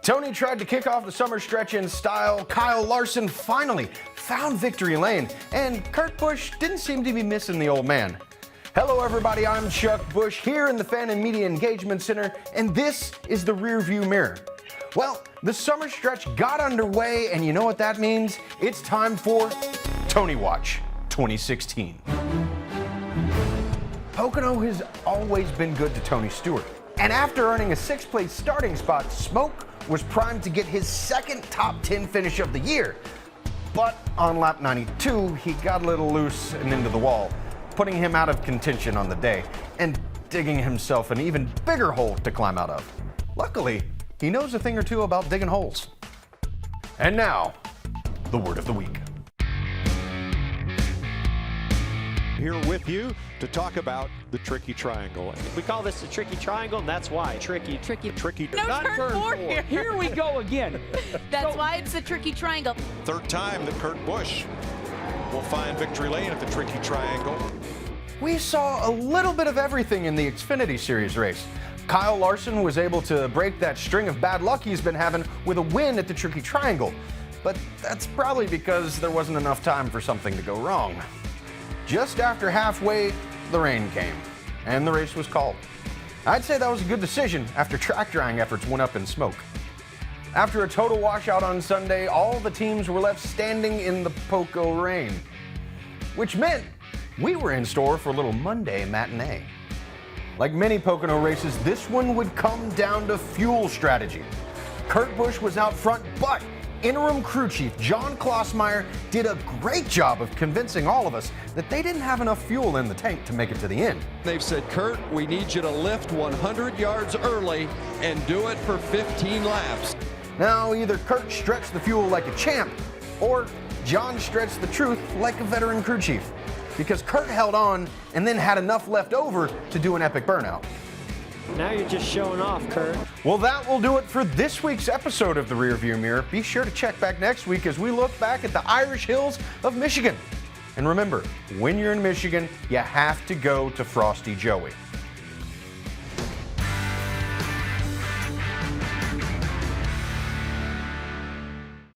Tony tried to kick off the summer stretch in style. Kyle Larson finally found victory lane, and Kurt Busch didn't seem to be missing the old man. Hello everybody, I'm Chuck Busch here in the Fan and Media Engagement Center, and this is the Rearview Mirror. Well, the summer stretch got underway, and you know what that means? It's time for Tony Watch 2016. Pocono has always been good to Tony Stewart, and after earning a 6th place starting spot, Smoke was primed to get his second top 10 finish of the year. But on lap 92, he got a little loose and into the wall, putting him out of contention on the day and digging himself an even bigger hole to climb out of. Luckily, he knows a thing or two about digging holes. And now, the word of the week. Here with you to talk about the tricky triangle. We call this the tricky triangle, and that's why. Tricky. No, Not turn four here. Here we go again. That's why it's the tricky triangle. Third time that Kurt Busch will find victory lane at the tricky triangle. We saw a little bit of everything in the Xfinity Series race. Kyle Larson was able to break that string of bad luck he's been having with a win at the tricky triangle. But that's probably because there wasn't enough time for something to go wrong. Just after halfway, the rain came, and the race was called. I'd say that was a good decision after track drying efforts went up in smoke. After a total washout on Sunday, all the teams were left standing in the Poco rain, which meant we were in store for a little Monday matinee. Like many Pocono races, this one would come down to fuel strategy. Kurt Busch was out front, but interim crew chief John Klossmeyer did a great job of convincing all of us that they didn't have enough fuel in the tank to make it to the end. They've said, Kurt, we need you to lift 100 yards early and do it for 15 laps. Now, either Kurt stretched the fuel like a champ, or John stretched the truth like a veteran crew chief, because Kurt held on and then had enough left over to do an epic burnout. Now you're just showing off, Kurt. Well, that will do it for this week's episode of the Rearview Mirror. Be sure to check back next week as we look back at the Irish Hills of Michigan. And remember, when you're in Michigan, you have to go to Frosty Joey.